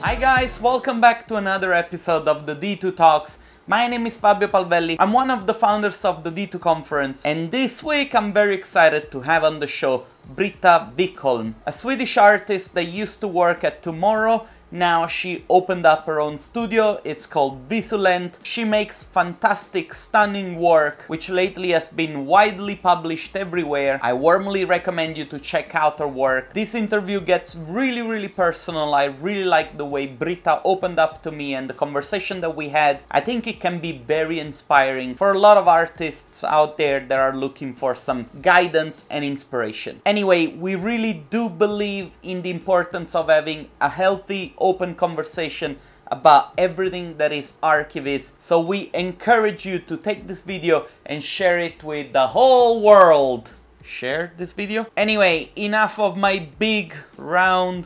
Hi guys, welcome back to another episode of the D2 Talks. My name is Fabio Palvelli, I'm one of the founders of the D2 conference, and this week I'm very excited to have on the show Britta Wikholm, a Swedish artist that used to work at Tomorrow. Now she opened up her own studio, it's called Visulent. She makes fantastic, stunning work, which lately has been widely published everywhere. I warmly recommend you to check out her work. This interview gets really personal. I really like the way Britta opened up to me and the conversation that we had. I think it can be very inspiring for a lot of artists out there that are looking for some guidance and inspiration. Anyway, we really do believe in the importance of having a healthy, open conversation about everything that is archivist. So we encourage you to take this video and share it with the whole world. Share this video. Anyway, enough of my big round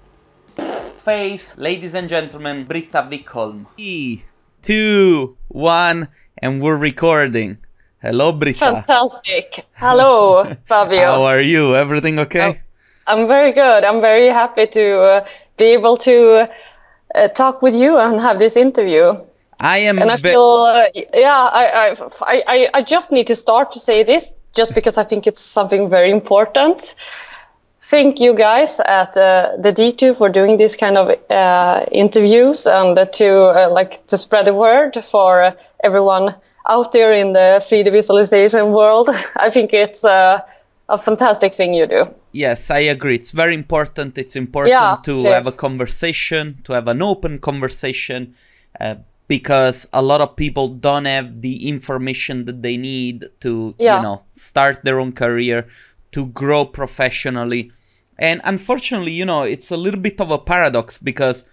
face. Ladies and gentlemen, Britta Wikholm. 3, 2, 1, and we're recording. Hello, Britta. Fantastic. Hello, Fabio. How are you? Everything okay? I'm very good. I'm very happy to be able to talk with you and have this interview. I feel, I just need to start to say this, just because I think it's something very important. Thank you guys at the D2 for doing this kind of interviews and to spread the word for everyone out there in the 3D visualization world. I think it's a fantastic thing you do. Yes, I agree. It's very important. It's important to have a conversation, to have an open conversation, because a lot of people don't have the information that they need to, start their own career, to grow professionally. And unfortunately, it's a little bit of a paradox, because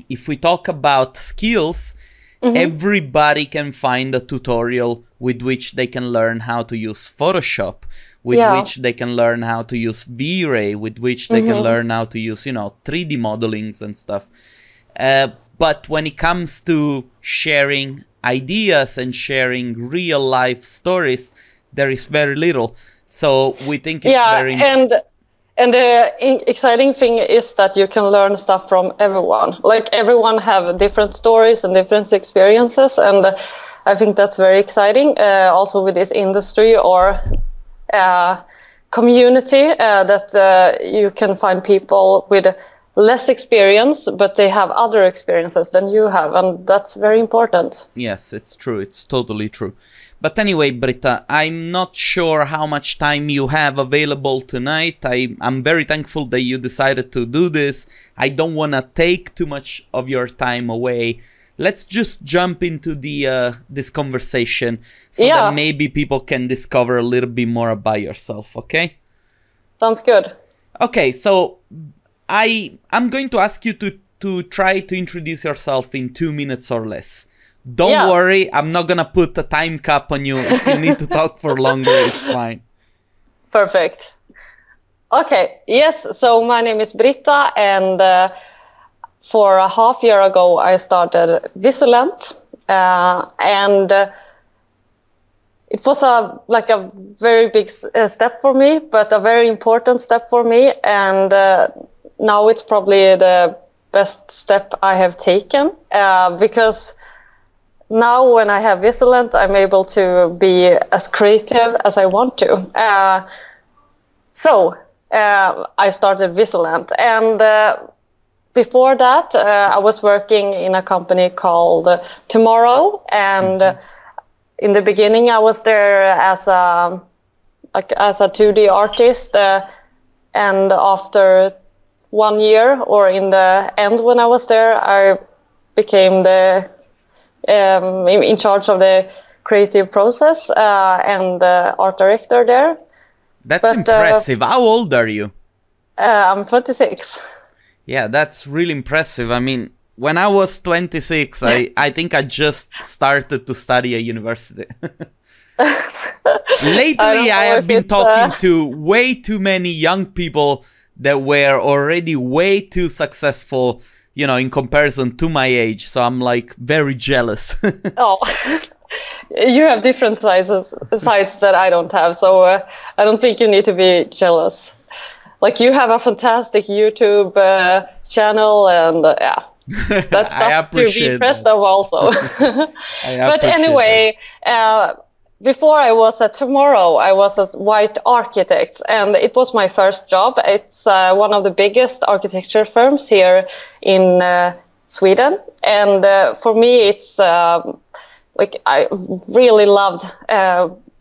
if we talk about skills, everybody can find a tutorial with which they can learn how to use Photoshop, with which they can learn how to use V-Ray, with which they can learn how to use, 3D modelings and stuff. But when it comes to sharing ideas and sharing real life stories, there is very little. So we think it's very... And the exciting thing is that you can learn stuff from everyone. Like, everyone have different stories and different experiences, and I think that's very exciting. Also with this industry or community, that you can find people with less experience, but they have other experiences than you have, and that's very important. Yes, it's true. It's totally true. But anyway, Britta, I'm not sure how much time you have available tonight. I'm very thankful that you decided to do this. I don't want to take too much of your time away. Let's just jump into the this conversation so that maybe people can discover a little bit more about yourself, okay? Sounds good. Okay, so I'm going to ask you to try to introduce yourself in 2 minutes or less. Don't worry, I'm not gonna put a time cap on you. If you need to talk for longer, it's fine. Perfect. Okay, yes, so my name is Britta, and for a half year ago I started Visulent, and it was a very big step for me, but a very important step for me, and now it's probably the best step I have taken, because now when I have Visulent, I'm able to be as creative as I want to. So I started Visulent, and before that I was working in a company called Tomorrow, and in the beginning I was there as a 2D artist, and after 1 year, or in the end when I was there, I became in charge of the creative process and the art director there. That's impressive. How old are you? I'm 26. Yeah, that's really impressive. I mean, when I was 26, I think I just started to study at university. Lately, I have been talking to way too many young people that were already way too successful, in comparison to my age. So I'm like very jealous. Oh, you have different sides that I don't have. So I don't think you need to be jealous. Like, you have a fantastic YouTube channel, and That's I not to be appreciate impressed that. of also. I But appreciate anyway, before I was at Tomorrow, I was a white architect, and it was my first job. It's one of the biggest architecture firms here in Sweden, and for me, it's like I really loved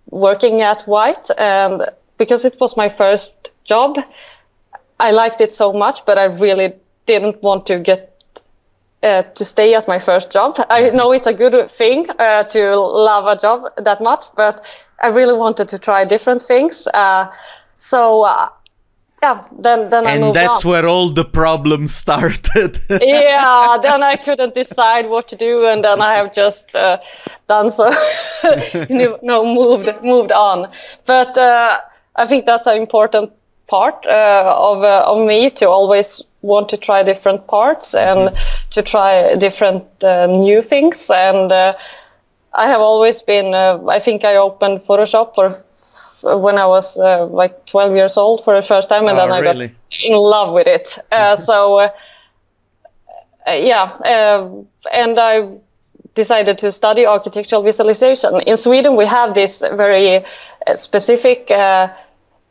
working at White, and because it was my first job, I liked it so much, but I really didn't want to get to stay at my first job. I know it's a good thing to love a job that much, but I really wanted to try different things. Yeah, then I And moved that's on. where all the problems started. Yeah, then I couldn't decide what to do, and then I have just done so. Moved on. But I think that's an important part of me, to always want to try different parts and to try different new things. And I have always been. I think I opened Photoshop when I was like 12 years old for the first time, and then I got in love with it. And I decided to study architectural visualization. In Sweden, we have this very specific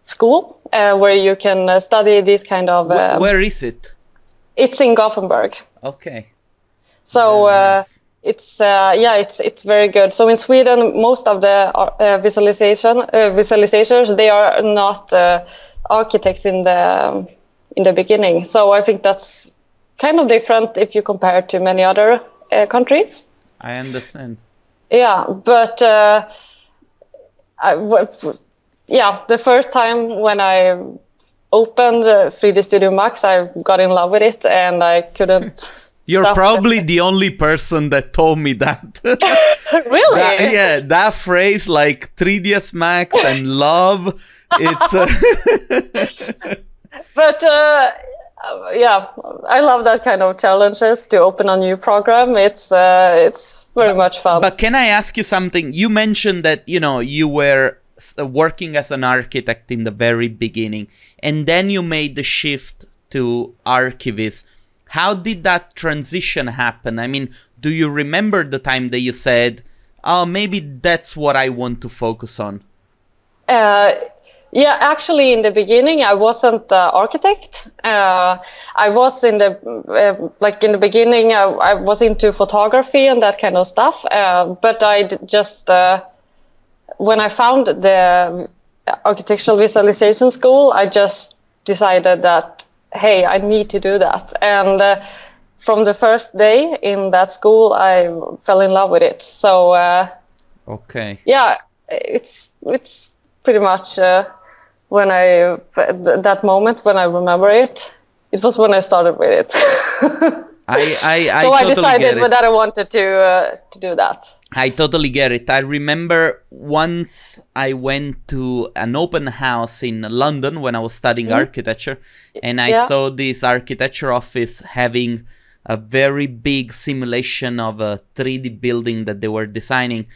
school where you can study this kind of... where is it? It's in Gothenburg. Okay. So it's very good. So in Sweden, most of the visualizers, they are not architects in the beginning. So I think that's kind of different if you compare it to many other countries. I understand. Yeah, but the first time when I opened 3D Studio Max, I got in love with it, and I couldn't. You're probably the only person that told me that. Really? That phrase, like 3ds Max and love, it's... But I love that kind of challenges to open a new program. It's very much fun. But can I ask you something? You mentioned that, you were working as an architect in the very beginning, and then you made the shift to archivist. How did that transition happen? I mean, do you remember the time that you said, oh, maybe that's what I want to focus on? Yeah, actually, in the beginning, I wasn't the architect. I was in the in the beginning, I was into photography and that kind of stuff. But I just when I found the architectural visualization school, I just decided that, hey, I need to do that. And from the first day in that school, I fell in love with it. So okay, yeah, it's pretty much. When that moment when I remember it, it was when I started with it. I so I totally decided that I wanted to do that. I totally get it. I remember once I went to an open house in London when I was studying architecture, and I saw this architecture office having a very big simulation of a 3D building that they were designing.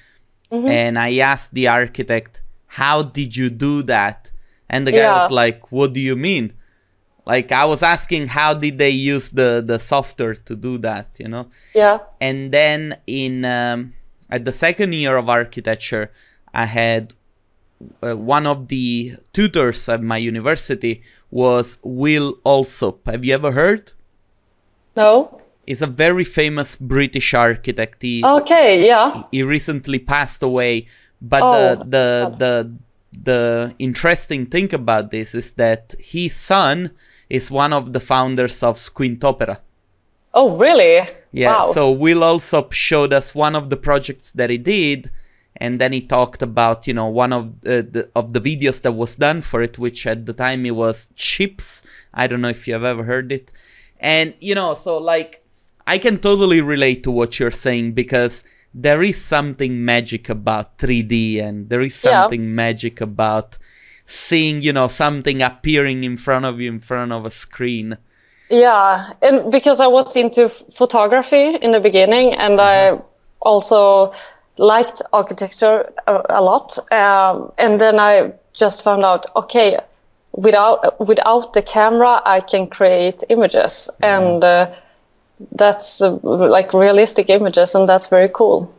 And I asked the architect, how did you do that? And the guy was like, what do you mean? Like, I was asking, how did they use the software to do that, Yeah. And then at the second year of architecture, I had one of the tutors at my university was Will Alsop. Have you ever heard? No. He's a very famous British architect. He recently passed away. But the interesting thing about this is that his son is one of the founders of Squintopera. Oh, really? Yeah, wow. So Will also showed us one of the projects that he did, and then he talked about, one of the videos that was done for it, which at the time it was Chips. I don't know if you have ever heard it. And, so like, I can totally relate to what you're saying, because there is something magic about 3D, and there is something magic about seeing, something appearing in front of you, in front of a screen. Yeah, and because I was into photography in the beginning, and I also liked architecture a lot. And then I just found out, okay, without the camera, I can create images. And that's like realistic images, and that's very cool.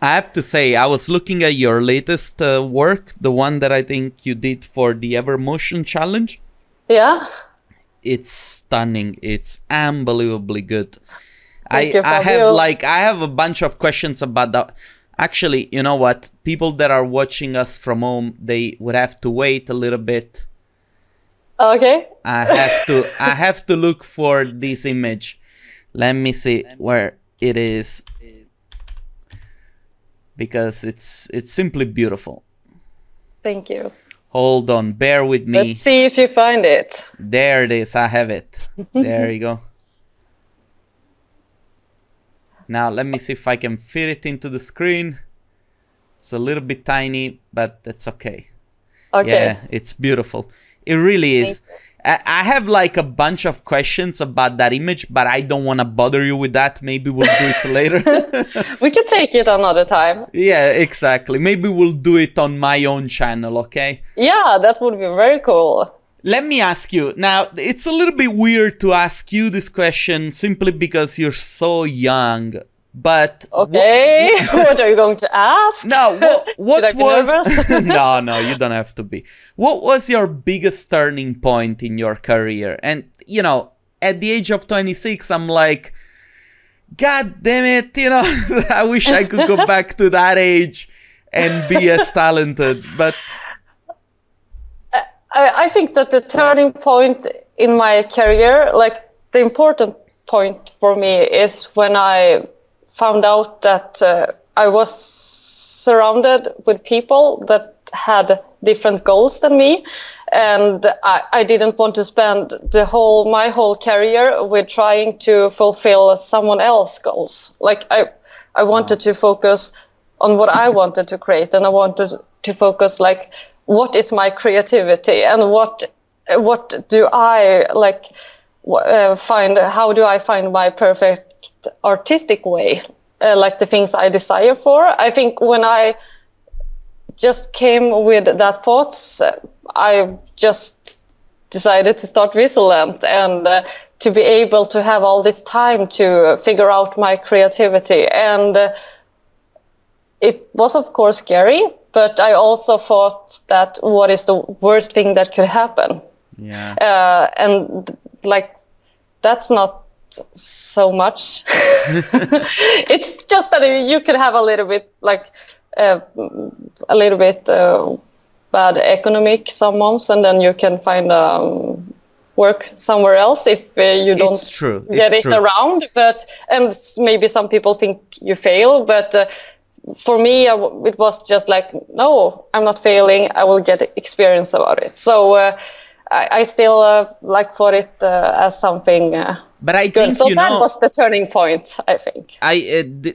I have to say, I was looking at your latest work, the one that I think you did for the Evermotion challenge. Yeah. It's stunning. It's unbelievably good. Thank you, I have a bunch of questions about that. Actually, you know what? People that are watching us from home, they would have to wait a little bit. Okay. I have to look for this image. Let me see where it is, because it's simply beautiful. Thank you. Hold on, bear with me. Let's see if you find it. There it is. I have it. There you go. Now let me see if I can fit it into the screen. It's a little bit tiny, but that's okay. Okay. Yeah, it's beautiful. It really is. I have like a bunch of questions about that image, but I don't want to bother you with that. Maybe we'll do it later. We can take it another time. Yeah, exactly. Maybe we'll do it on my own channel, okay? Yeah, that would be very cool. Let me ask you. Now, it's a little bit weird to ask you this question simply because you're so young. But okay, what are you going to ask? No, what was no, you don't have to be. What was your biggest turning point in your career? And you know, at the age of 26, I'm like, God damn it, you know, I wish I could go back to that age and be as talented. But I think that the turning point in my career, like the important point for me, is when I found out that I was surrounded with people that had different goals than me, and I didn't want to spend my whole career with trying to fulfill someone else's goals. Like I wanted to focus on what I wanted to create, and I wanted to focus like, what is my creativity, and what do I like find? How do I find my perfect artistic way, like the things I desire for? I think when I just came with that thoughts, I just decided to start Visulent, and to be able to have all this time to figure out my creativity. And it was of course scary, but I also thought that what is the worst thing that could happen? Yeah. And like, that's not so much. It's just that you could have a little bit like bad economic some months, and then you can find work somewhere else if you don't get it around. But and maybe some people think you fail, but for me it was just like, no, I'm not failing, I will get experience about it. So I still like thought it as something but I good. think, so that was the turning point, I think.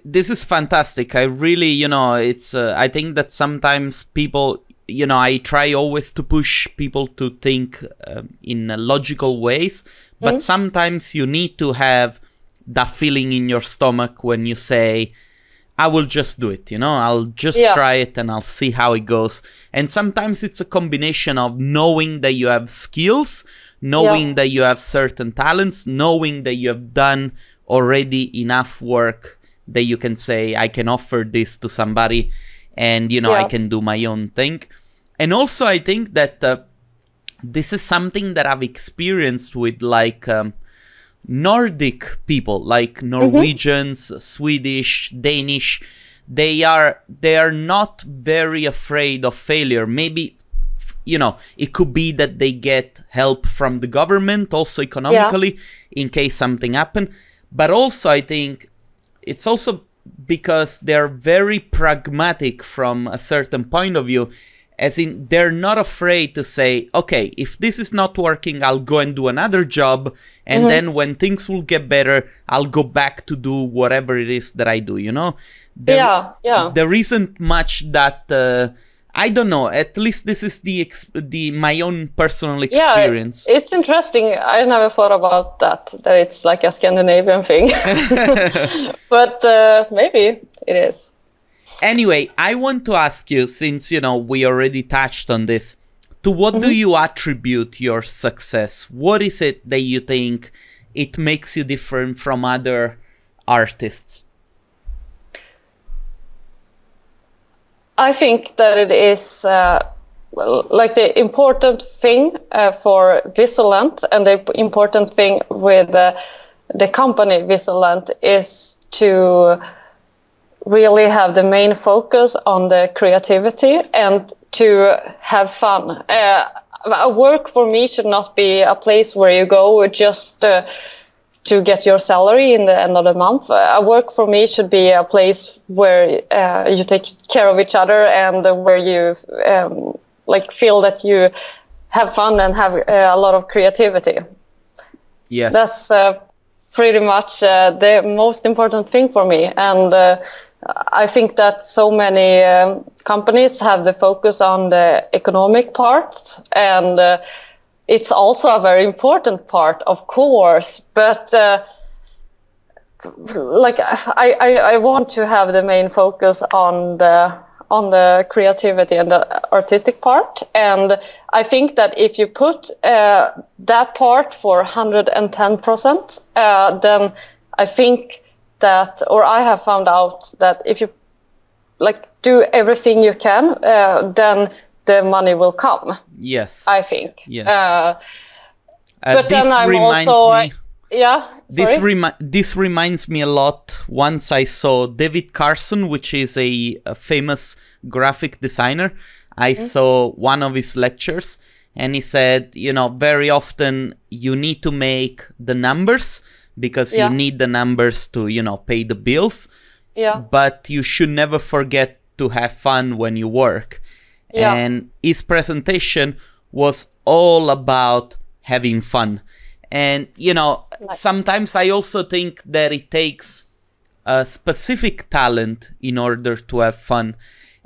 This is fantastic. I really, you know, it's I think that sometimes people, you know, I try always to push people to think in logical ways, but sometimes you need to have that feeling in your stomach when you say, I will just do it, you know, I'll just try it and I'll see how it goes. And sometimes it's a combination of knowing that you have skills, knowing that you have certain talents, knowing that you have done already enough work that you can say, I can offer this to somebody and, you know, I can do my own thing. And also I think that this is something that I've experienced with like Nordic people, like Norwegians, Swedish, Danish. They are not very afraid of failure. Maybe, you know, it could be that they get help from the government, also economically, in case something happens. But also I think it's also because they're very pragmatic from a certain point of view. As in, they're not afraid to say, okay, if this is not working, I'll go and do another job. And then when things will get better, I'll go back to do whatever it is that I do, you know? There isn't much that, I don't know, at least this is my own personal experience. Yeah, it's interesting. I never thought about that it's like a Scandinavian thing. But maybe it is. Anyway, I want to ask you, since, you know, we already touched on this, to what do you attribute your success? What is it that you think it makes you different from other artists? I think that it is like the important thing for Visulent, and the important thing with the company Visulent is to really have the main focus on the creativity and to have fun. A work for me should not be a place where you go just to get your salary in the end of the month. A work for me should be a place where you take care of each other and where you like feel that you have fun and have a lot of creativity. Yes, that's pretty much the most important thing for me. And I think that so many companies have the focus on the economic part, and it's also a very important part, of course, but like I want to have the main focus on the creativity and the artistic part. And I think that if you put that part for 110%, then I think that, or I have found out that if you like do everything you can, then the money will come. Yes, I think. Yes. But then I'm also This reminds me a lot. Once I saw David Carson, which is a famous graphic designer. I saw one of his lectures, and he said, you know, very often you need to make the numbers because you need the numbers to, you know, pay the bills. Yeah. But you should never forget to have fun when you work. Yeah. And his presentation was all about having fun. And, you know, sometimes I also think that it takes a specific talent in order to have fun.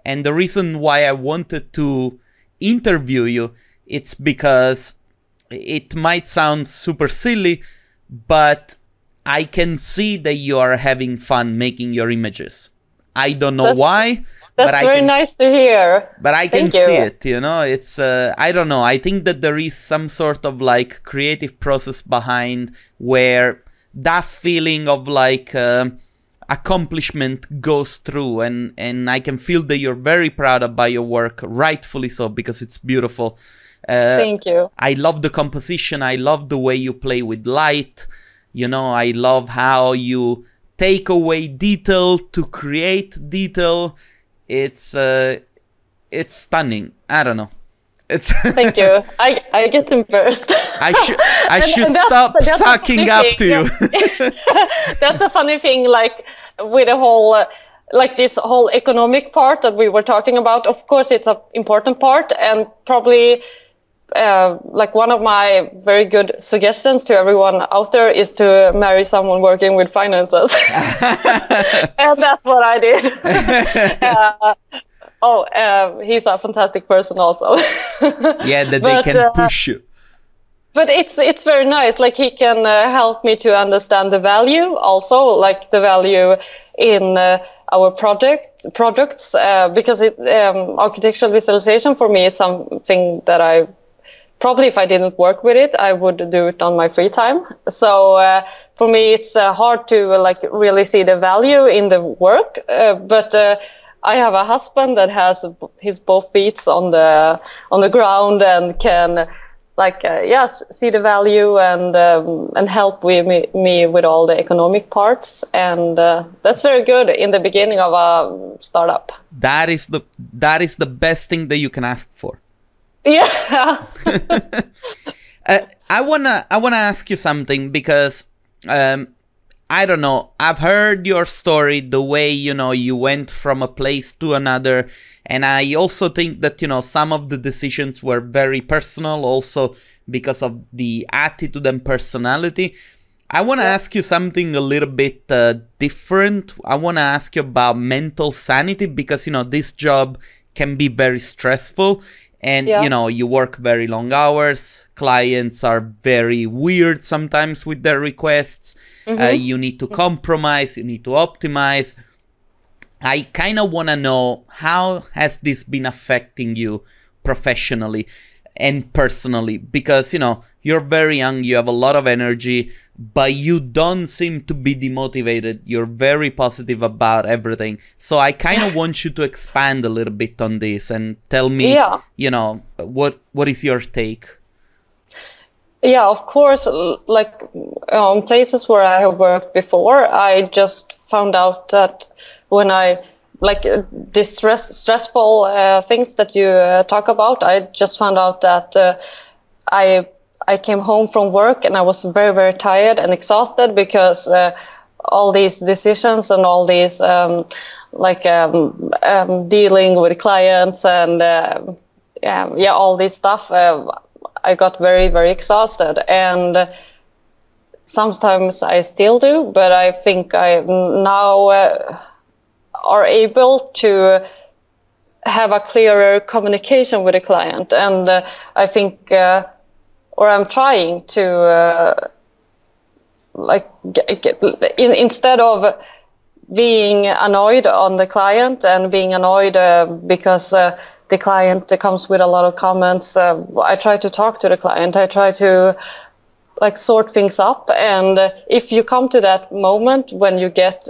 And the reason why I wanted to interview you, it's because it might sound super silly, but I can see that you are having fun making your images. I don't know why. That's very nice to hear. But I can see it, you know, it's, I don't know. I think that there is some sort of like creative process behind where that feeling of like accomplishment goes through, and I can feel that you're very proud about your work, rightfully so, because it's beautiful. Thank you. I love the composition. I love the way you play with light. You know, I love how you take away detail to create detail. It's stunning. I don't know. It's Thank you. I get embarrassed. I should stop sucking up to you. That's a funny thing, like with the whole, like this whole economic part that we were talking about. Of course, it's an important part, and probably like one of my very good suggestions to everyone out there is to marry someone working with finances. And that's what I did. He's a fantastic person also. Yeah, that they can push you. But it's very nice. Like he can help me to understand the value also, like the value in our products, because architectural visualization for me is something that I probably, if I didn't work with it, I would do it on my free time. So for me, it's hard to like really see the value in the work. But I have a husband that has his both feet on the ground and can like see the value and help with me with all the economic parts, and that's very good in the beginning of a startup. That is the best thing that you can ask for. Yeah. I wanna ask you something, because I don't know, I've heard your story, the way, you know, you went from a place to another, and I also think that, you know, some of the decisions were very personal also because of the attitude and personality. I want to ask you something a little bit different. I want to ask you about mental sanity, because, you know, this job can be very stressful. And, you know, you work very long hours. Clients are very weird sometimes with their requests. You need to compromise. You need to optimize. I kind of want to know, how has this been affecting you professionally? and personally, because, you know, you're very young, you have a lot of energy, but you don't seem to be demotivated. You're very positive about everything. So I kind of want you to expand a little bit on this and tell me, you know, what is your take? Yeah, of course, like places where I have worked before, I just found out that when I, like this stressful things that you talk about, I just found out that I came home from work and I was very, very tired and exhausted because all these decisions and all these dealing with clients and all this stuff, I got very, very exhausted. And sometimes I still do, but I think I now are able to have a clearer communication with the client. And I think, or I'm trying to, instead of being annoyed on the client and being annoyed because the client comes with a lot of comments, I try to talk to the client. I try to sort things up. And if you come to that moment when you get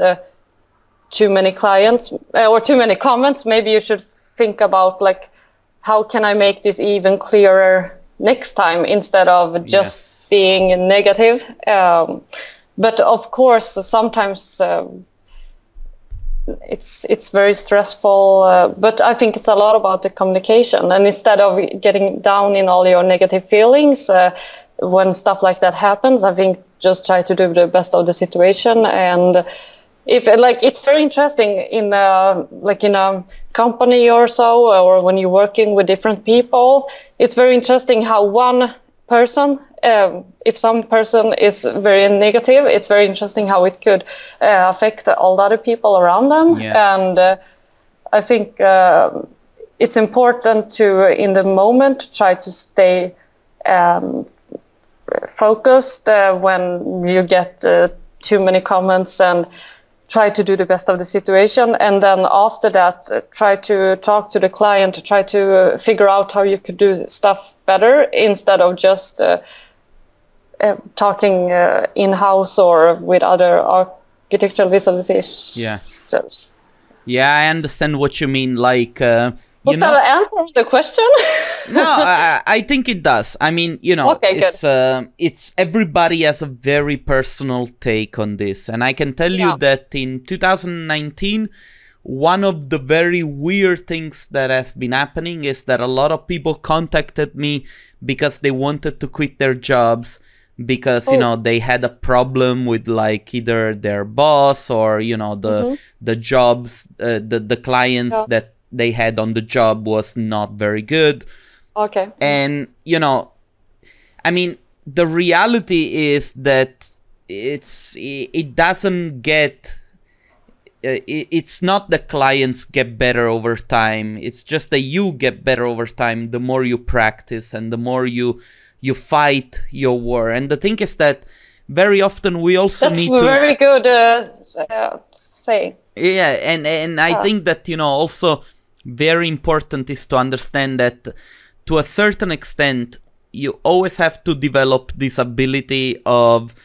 too many clients or too many comments, maybe you should think about how can I make this even clearer next time instead of just being negative. But of course, sometimes it's very stressful. But I think it's a lot about the communication. And instead of getting down in all your negative feelings, when stuff like that happens, I think just try to do the best of the situation. And if it's very interesting in a company or so, or when you're working with different people, it's very interesting how one person, if some person is very negative, it's very interesting how it could affect all the other people around them. And I think it's important to, in the moment, try to stay focused when you get too many comments, and try to do the best of the situation. And then after that, try to talk to the client, try to figure out how you could do stuff better instead of just talking in-house or with other architectural visualizations. Yeah, I understand what you mean. Was that an answer to the question? No, I think it does. I mean, you know, it's everybody has a very personal take on this. And I can tell you that in 2019, one of the very weird things that has been happening is that a lot of people contacted me because they wanted to quit their jobs because, you know, they had a problem with either their boss or, you know, the jobs, the clients that they had on the job was not very good. And, you know, I mean, the reality is that it doesn't get, it's not the clients get better over time. It's just that you get better over time the more you practice and the more you fight your war. And the thing is that very often we also need to... That's very good saying. Yeah, and I think that, you know, also very important is to understand that to a certain extent, you always have to develop this ability of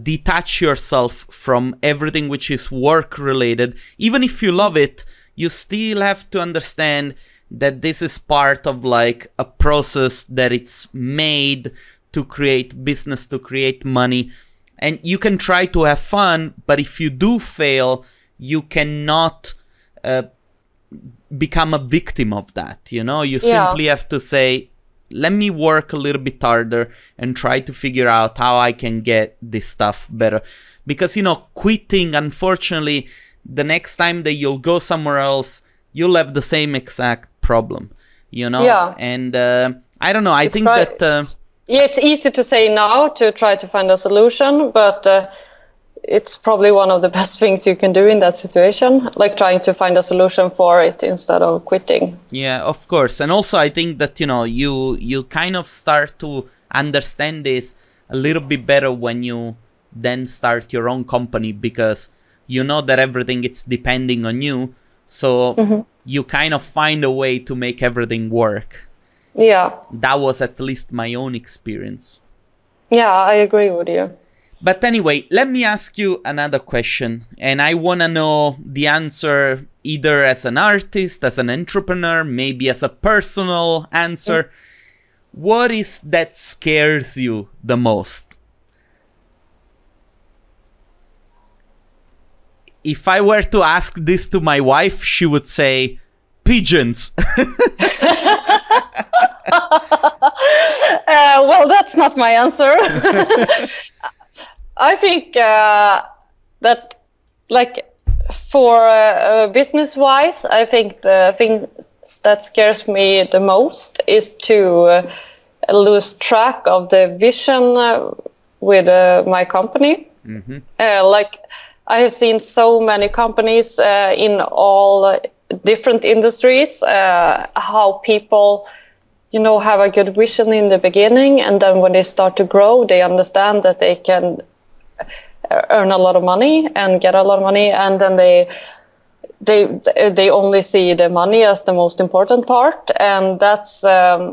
detach yourself from everything which is work related. Even if you love it, you still have to understand that this is part of a process that it's made to create business, to create money. And you can try to have fun, but if you do fail, you cannot become a victim of that, you know? You simply have to say, let me work a little bit harder and try to figure out how I can get this stuff better. Because, you know, quitting, unfortunately, the next time that you'll go somewhere else, you'll have the same exact problem, you know? And I don't know, I think that... it's easy to say no, to try to find a solution, but it's probably one of the best things you can do in that situation, trying to find a solution for it instead of quitting. Yeah, of course. And also I think that, you know, you kind of start to understand this a little bit better when you then start your own company, because you know that everything is depending on you. So you kind of find a way to make everything work. Yeah. That was at least my own experience. Yeah, I agree with you. But anyway, let me ask you another question, and I want to know the answer either as an artist, as an entrepreneur, maybe as a personal answer. What is that scares you the most? If I were to ask this to my wife, she would say, pigeons. Well, that's not my answer. I think that, like, for business-wise, I think the thing that scares me the most is to lose track of the vision with my company. Like, I have seen so many companies in all different industries, how people, you know, have a good vision in the beginning, and then when they start to grow, they understand that they can earn a lot of money and get a lot of money, and then they only see the money as the most important part, and that's I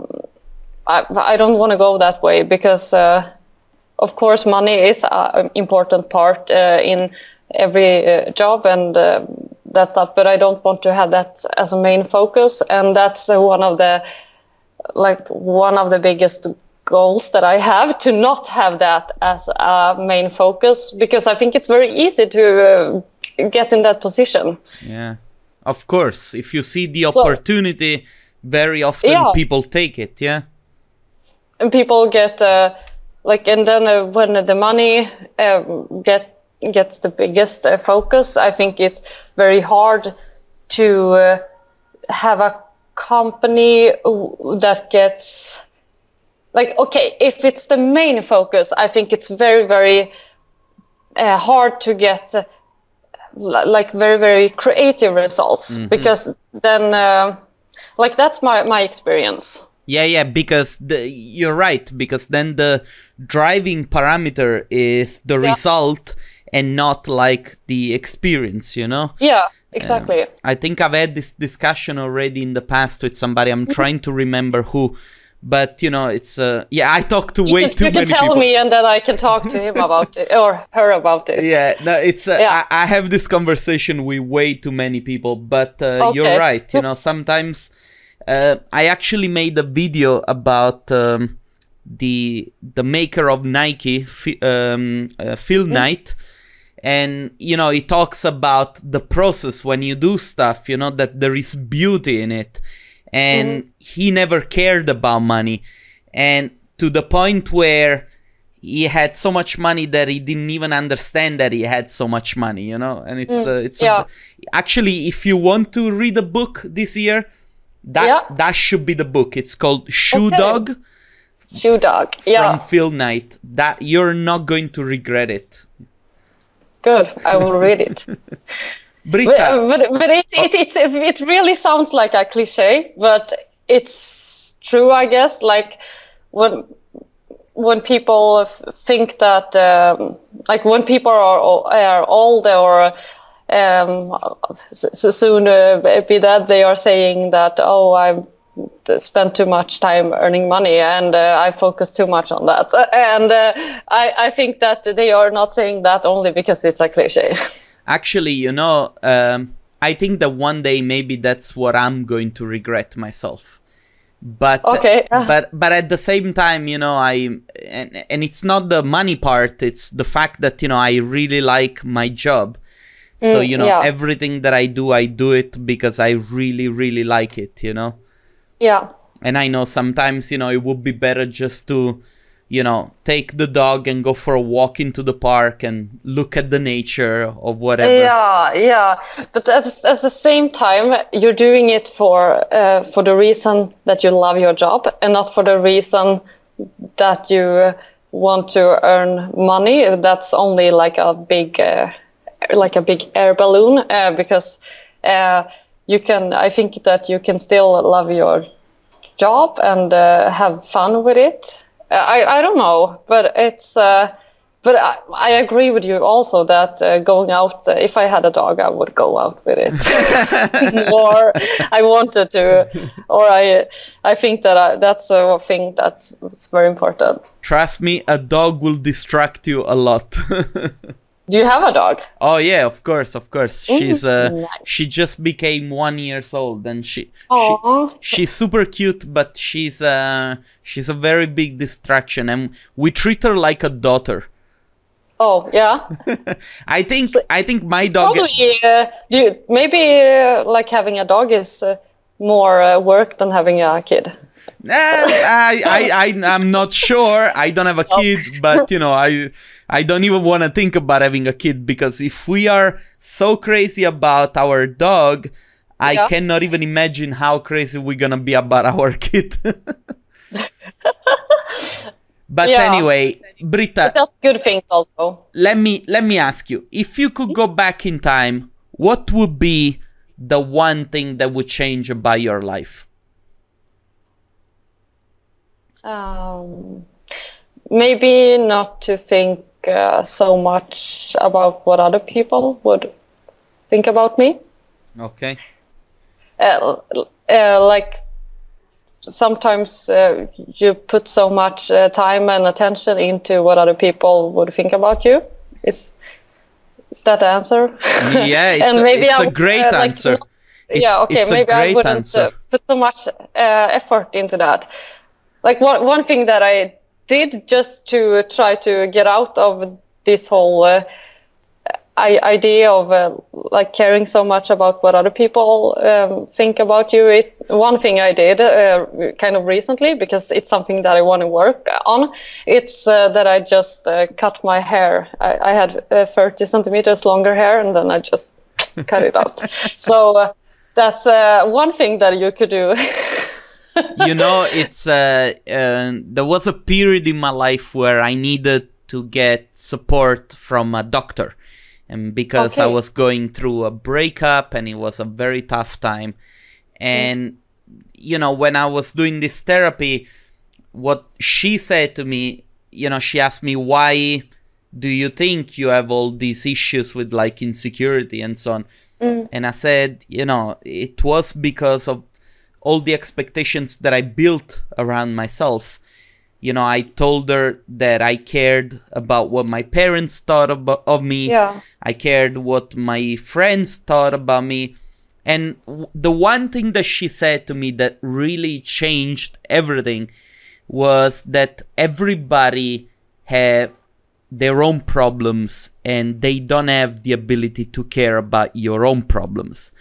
don't want to go that way, because of course money is an important part in every job, and that's not, but I don't want to have that as a main focus, and that's one of the biggest goals that I have, to not have that as a main focus, because I think it's very easy to get in that position. Yeah, of course. If you see the opportunity, very often people take it. Yeah, and people get and then when the money gets the biggest focus, I think it's very hard to have a company that gets, like, okay, if it's the main focus, I think it's very, very hard to get like very, very creative results, because then that's my experience. Yeah, because you're right, because then the driving parameter is the result and not like the experience, you know? Yeah, exactly. I think I've had this discussion already in the past with somebody. I'm trying to remember who, but you know, it's I talk to way too many people. You can tell me, and then I can talk to him about it, or her about it. Yeah, no, it's I have this conversation with way too many people, but you're right. You know, sometimes I actually made a video about the maker of Nike, Phil Knight. And, you know, he talks about the process when you do stuff, you know, that there is beauty in it. And he never cared about money. And to the point where he had so much money that he didn't even understand that he had so much money, you know. And it's actually, if you want to read a book this year, that should be the book. It's called Shoe Dog. Shoe Dog, from Phil Knight. That you're not going to regret it. Good, I will read it. Britta. But it really sounds like a cliche, but it's true, I guess. Like when people think that, like when people are old or soon be dead, they are saying that, oh, I spent too much time earning money, and I focus too much on that. And I think that they are not saying that only because it's a cliche. Actually, you know, I think that one day maybe that's what I'm going to regret myself. But but at the same time, you know, and it's not the money part, it's the fact that, you know, I really like my job. So, you know, everything that I do it because I really, really like it, you know? Yeah. And I know sometimes, you know, it would be better just to, you know, take the dog and go for a walk into the park and look at the nature or whatever. Yeah. But at the same time, you're doing it for the reason that you love your job, and not for the reason that you want to earn money. That's only like a big air balloon, because I think that you can still love your job and have fun with it. I don't know, but it's But I agree with you also that going out, if I had a dog, I would go out with it more. I wanted to, or I think that that's a thing that's very important. Trust me, a dog will distract you a lot. Do you have a dog? Oh yeah, of course. She's nice. She just became 1 year old, and she's super cute, but she's a very big distraction, and we treat her like a daughter. Oh yeah. I think my dog. Probably, maybe like having a dog is more work than having a kid. I'm not sure. I don't have a kid, but you know, I don't even want to think about having a kid, because if we are so crazy about our dog, I cannot even imagine how crazy we're gonna be about our kid. But anyway, Britta, that's good things also. Let me ask you, if you could go back in time, what would be the one thing that would change about your life? Maybe not to think so much about what other people would think about me. Okay. Like sometimes you put so much time and attention into what other people would think about you. Is that the answer? Yeah, it's a great answer. Maybe I wouldn't put so much effort into that. Like one thing that I did just to try to get out of this whole idea of like caring so much about what other people think about you. One thing I did kind of recently, because it's something that I want to work on, it's that I just cut my hair. I had 30 centimeters longer hair, and then I just cut it out. So that's one thing that you could do. You know, it's there was a period in my life where I needed to get support from a doctor, and because I was going through a breakup, and it was a very tough time. And you know, when I was doing this therapy, what she said to me, you know, she asked me, why do you think you have all these issues with like insecurity and so on? And I said, you know, it was because of all the expectations that I built around myself. You know, I told her that I cared about what my parents thought of me. Yeah. I cared what my friends thought about me. And the one thing that she said to me that really changed everything was that everybody have their own problems, and they don't have the ability to care about your own problems.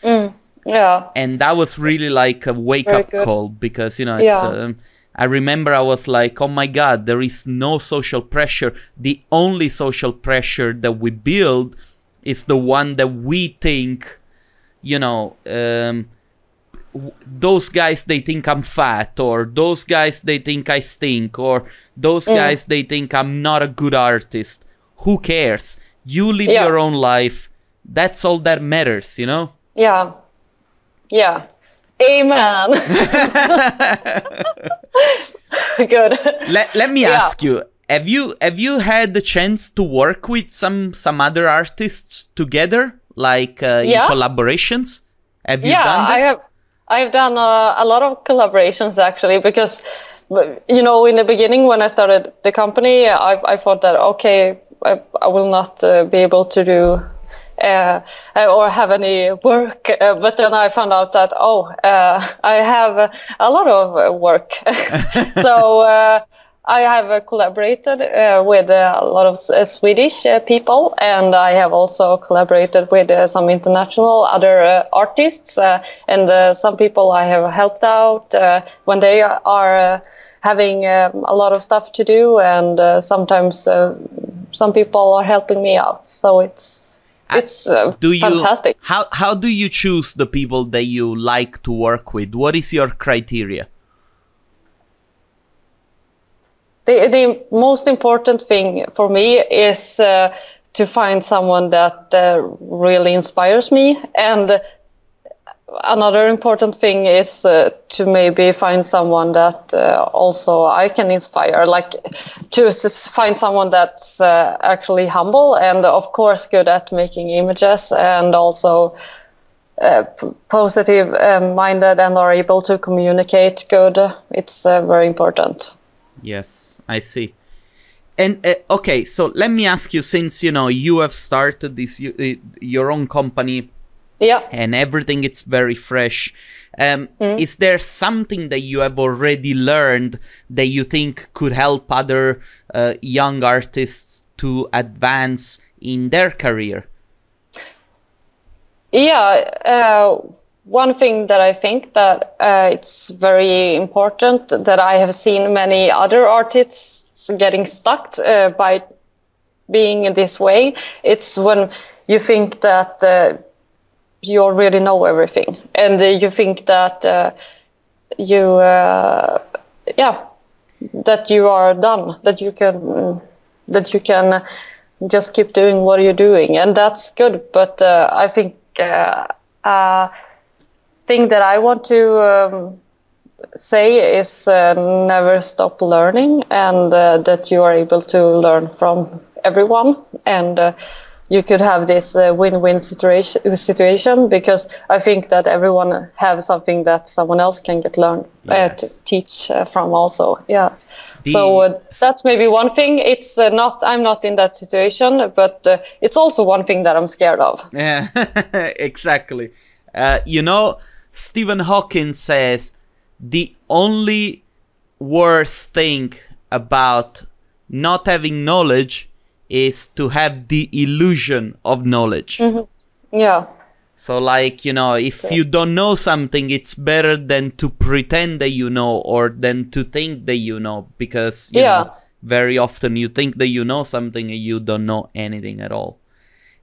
Yeah. And that was really like a wake-up call, because, you know, it's, I remember I was like, oh my God, there is no social pressure. The only social pressure that we build is the one that we think, you know, those guys, they think I'm fat, or those guys, they think I stink, or those guys, they think I'm not a good artist. Who cares? You live your own life. That's all that matters, you know? Yeah. Yeah. Amen. Good. Let me ask you, have you had the chance to work with some other artists together, like in collaborations? Have you done this? I've done a lot of collaborations, actually, because, you know, in the beginning when I started the company, I thought that, okay, I will not be able to do or have any work, but then I found out that I have a lot of work. So I have collaborated with a lot of Swedish people, and I have also collaborated with some international other artists, and some people I have helped out when they are having a lot of stuff to do, and sometimes some people are helping me out. So it's fantastic. How do you choose the people that you like to work with? What is your criteria? The most important thing for me is to find someone that really inspires me, and another important thing is to maybe find someone that also I can inspire, like to find someone that's actually humble and of course good at making images and also positive minded and are able to communicate good. It's very important. Yes, I see. And okay, so let me ask you, since you have started this your own company, yeah, and everything it's very fresh, is there something that you have already learned that you think could help other young artists to advance in their career? Yeah, one thing that I think that it's very important that I have seen many other artists getting stuck by being in this way, it's when you think that you already know everything and you think that that you are done, that you can just keep doing what you're doing, and that's good. But I think thing that I want to say is never stop learning, and that you are able to learn from everyone, and you could have this win-win situation, because I think that everyone have something that someone else can get learned to teach from also. Yeah. So that's maybe one thing. It's I'm not in that situation, but it's also one thing that I'm scared of. Yeah, exactly. Stephen Hawking says the only worst thing about not having knowledge is to have the illusion of knowledge. Mm-hmm. Yeah. So like, if you don't know something, it's better than to pretend that you know, or than to think that you know, because you know, very often you think that you know something and you don't know anything at all.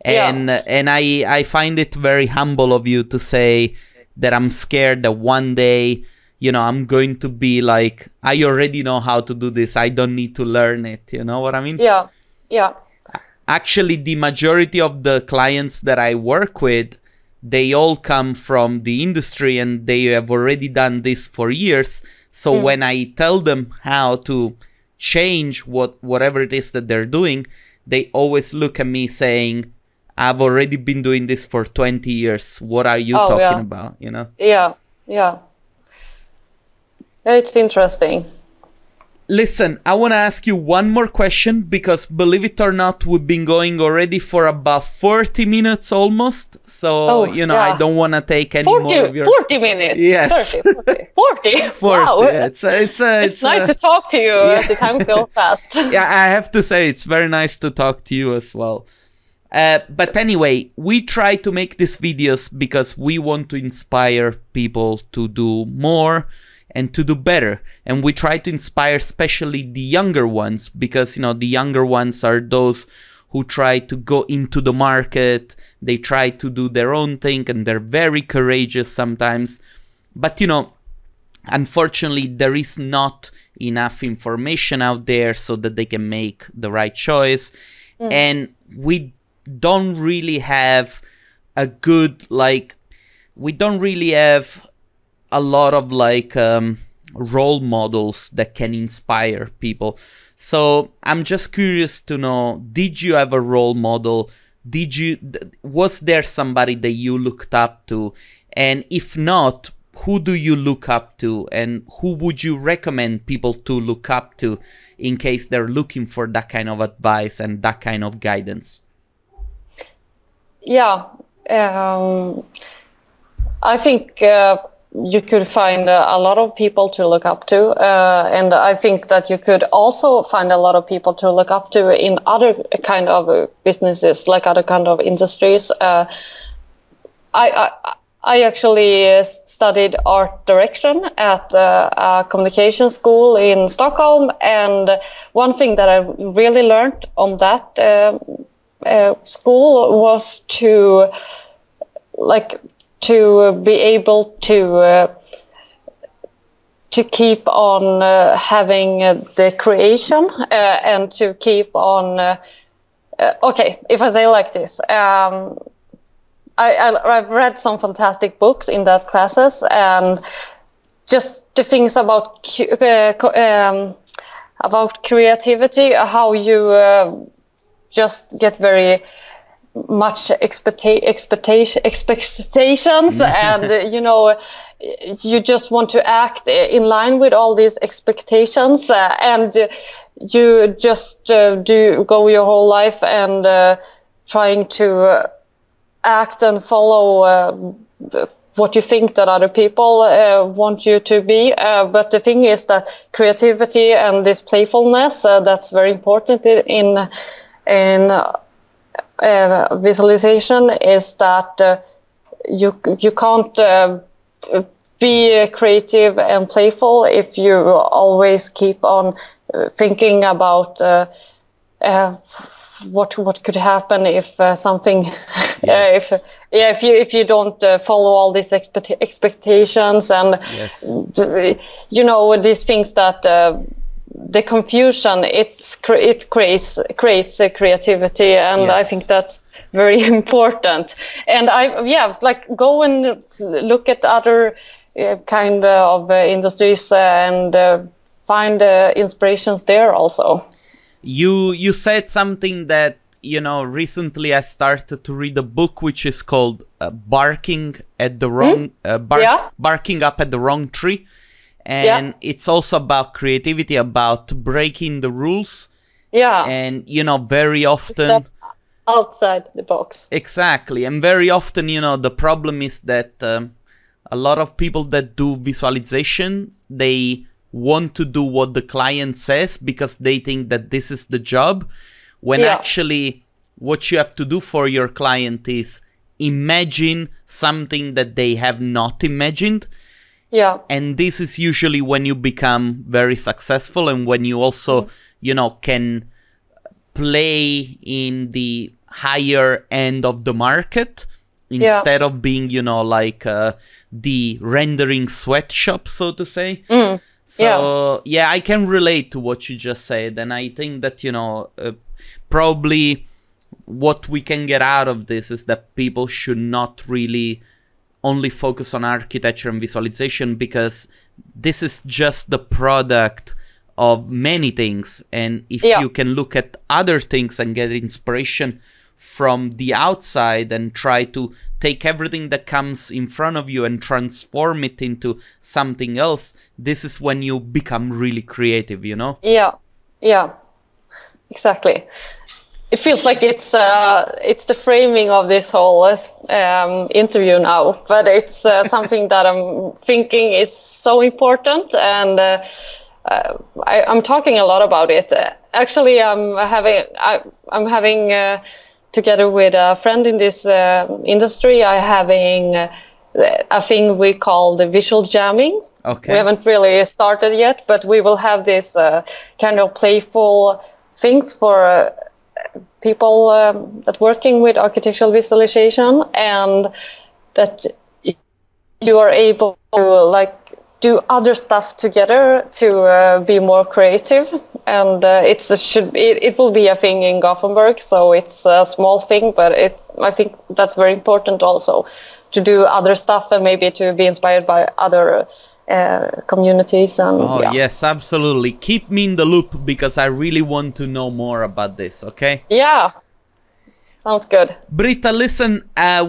And I find it very humble of you to say that I'm scared that one day, I'm going to be like, I already know how to do this, I don't need to learn it. You know what I mean? Yeah. Yeah. Actually, the majority of the clients that I work with, they all come from the industry and they have already done this for years. So when I tell them how to change whatever it is that they're doing, they always look at me saying, I've already been doing this for 20 years. What are you talking about? Yeah. Yeah. It's interesting. Listen, I want to ask you one more question, because believe it or not, we've been going already for about 40 minutes almost. So, I don't want to take any more of your... 40 minutes? Yes. 30, 40? 40. Wow. Yeah, it's nice to talk to you. The time goes fast. Yeah, I have to say, it's very nice to talk to you as well. But anyway, we try to make these videos because we want to inspire people to do more and to do better. And we try to inspire especially the younger ones, because, the younger ones are those who try to go into the market, they try to do their own thing, and they're very courageous sometimes. But, unfortunately, there is not enough information out there so that they can make the right choice. And we don't really have a good, we don't really have a lot of role models that can inspire people. So I'm just curious to know, did you have a role model? Was there somebody that you looked up to? And if not, who do you look up to? And who would you recommend people to look up to in case they're looking for that kind of advice and that kind of guidance? Yeah, I think you could find a lot of people to look up to, and I think that you could also find a lot of people to look up to in other kind of businesses, like other kind of industries. I actually studied art direction at a communication school in Stockholm, and one thing that I really learned on that school was to be able to keep on having the creation and to keep on. Okay, if I say like this, I've read some fantastic books in that classes, and just the things about creativity, how you just get very much expectations and you just want to act in line with all these expectations, and you just go your whole life and trying to act and follow what you think that other people want you to be, but the thing is that creativity and this playfulness, that's very important in visualization, is that you can't be creative and playful if you always keep on thinking about what could happen if something Yes. if you don't follow all these expectations and Yes. These things that the confusion it creates creativity, and Yes. I think that's very important. And go and look at other kind of industries and find inspirations there also. You said something that, recently I started to read a book which is called Barking at the Wrong Barking Up at the Wrong Tree. And it's also about creativity, about breaking the rules. Yeah. And, very often... Step outside the box. Exactly. And very often, the problem is that a lot of people that do visualization, they want to do what the client says because they think that this is the job, when actually what you have to do for your client is imagine something that they have not imagined. Yeah. And this is usually when you become very successful, and when you also, can play in the higher end of the market instead of being, the rendering sweatshop, so to say. So, I can relate to what you just said. And I think that, probably what we can get out of this is that people should not really only focus on architecture and visualization, because this is just the product of many things. And if you can look at other things and get inspiration from the outside and try to take everything that comes in front of you and transform it into something else, this is when you become really creative, Yeah, exactly. It feels like it's the framing of this whole interview now, but it's something that I'm thinking is so important, and I'm talking a lot about it. Actually, I'm having together with a friend in this industry, I'm having a thing we call the visual jamming. Okay. We haven't really started yet, but we will have this kind of playful things for people that working with architectural visualization, and that you are able to do other stuff together to be more creative. And it will be a thing in Gothenburg, so it's a small thing, but I think that's very important also, to do other stuff and maybe to be inspired by other communities. And yes, absolutely. Keep me in the loop, because I really want to know more about this. Okay. Yeah, sounds good. Britta, listen,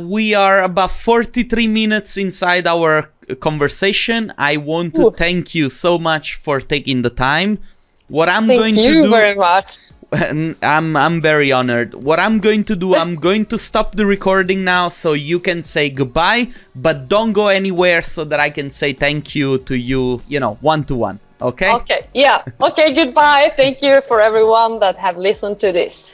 we are about 43 minutes inside our conversation. I want to thank you so much for taking the time. What I'm going to do... Thank you very much. I'm very honored. What I'm going to do, I'm going to stop the recording now so you can say goodbye, but don't go anywhere so that I can say thank you to you, one-to-one. Okay? Okay, yeah. Okay, goodbye. Thank you for everyone that have listened to this.